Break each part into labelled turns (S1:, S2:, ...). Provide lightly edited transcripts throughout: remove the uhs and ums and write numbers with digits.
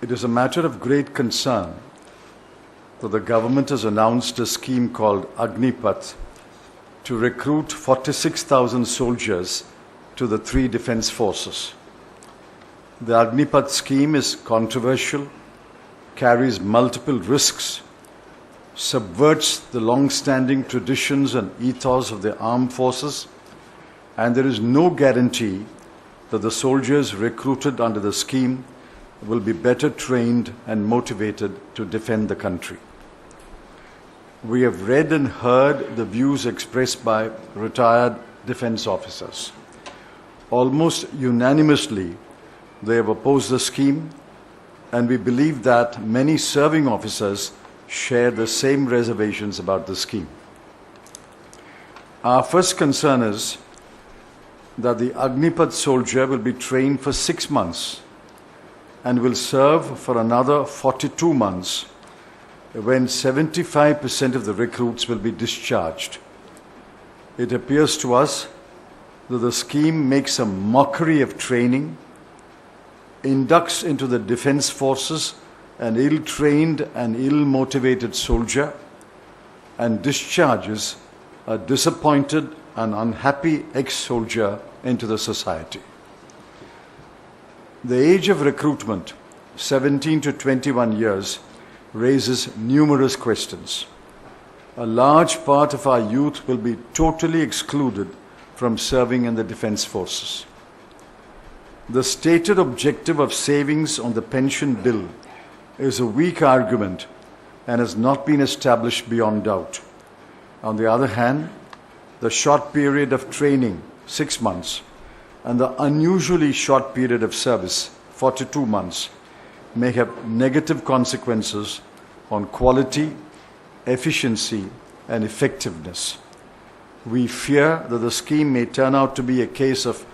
S1: It is a matter of great concern that the government has announced a scheme called Agnipath to recruit 46,000 soldiers to the three defense forces. The Agnipath scheme is controversial, carries multiple risks, subverts the long-standing traditions and ethos of the armed forces, and there is no guarantee that the soldiers recruited under the scheme will be better trained and motivated to defend the country. We have read and heard the views expressed by retired defense officers. Almost unanimously, they have opposed the scheme, and we believe that many serving officers share the same reservations about the scheme. Our first concern is that the Agnipath soldier will be trained for 6 months and will serve for another 42 months when 75% of the recruits will be discharged. It appears to us that the scheme makes a mockery of training, inducts into the defense forces an ill-trained and ill-motivated soldier, and discharges a disappointed and unhappy ex-soldier into the society. The age of recruitment, 17 to 21 years, raises numerous questions. A large part of our youth will be totally excluded from serving in the defense forces. The stated objective of savings on the pension bill is a weak argument and has not been established beyond doubt. On the other hand, the short period of training, 6 months, and the unusually short period of service, 42 months, may have negative consequences on quality, efficiency, and effectiveness. We fear that the scheme may turn out to be a case of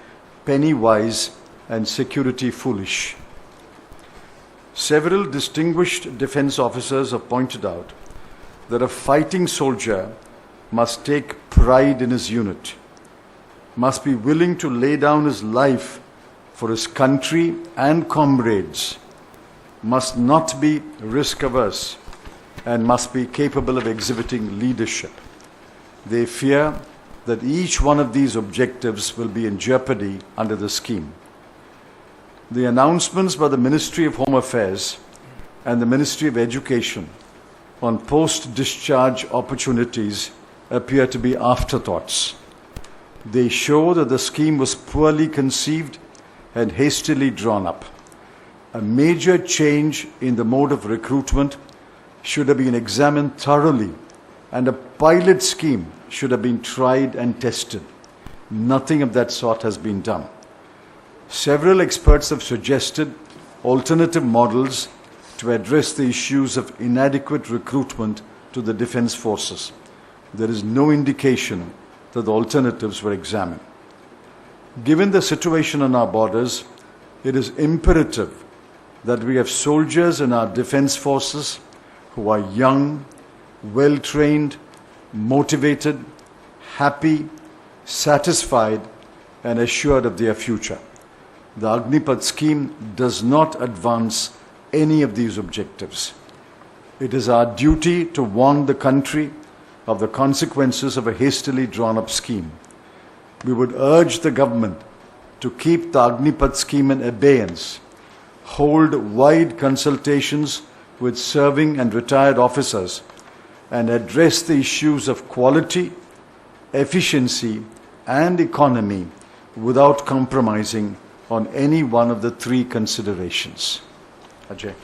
S1: penny wise and security foolish. Several distinguished defense officers have pointed out that a fighting soldier must take pride in his unit, must be willing to lay down his life for his country and comrades, must not be risk-averse, and must be capable of exhibiting leadership. They fear that each one of these objectives will be in jeopardy under the scheme. The announcements by the Ministry of Home Affairs and the Ministry of Education on post-discharge opportunities appear to be afterthoughts. They show that the scheme was poorly conceived and hastily drawn up. A major change in the mode of recruitment should have been examined thoroughly, and a pilot scheme should have been tried and tested. Nothing of that sort has been done. Several experts have suggested alternative models to address the issues of inadequate recruitment to the defense forces. There is no indication that the alternatives were examined. Given the situation on our borders, it is imperative that we have soldiers in our defense forces who are young, well-trained, motivated, happy, satisfied, and assured of their future. The Agnipath scheme does not advance any of these objectives. It is our duty to warn the country of the consequences of a hastily drawn-up scheme. We would urge the government to keep the Agnipath scheme in abeyance, hold wide consultations with serving and retired officers, and address the issues of quality, efficiency, and economy without compromising on any one of the three considerations. Ajay.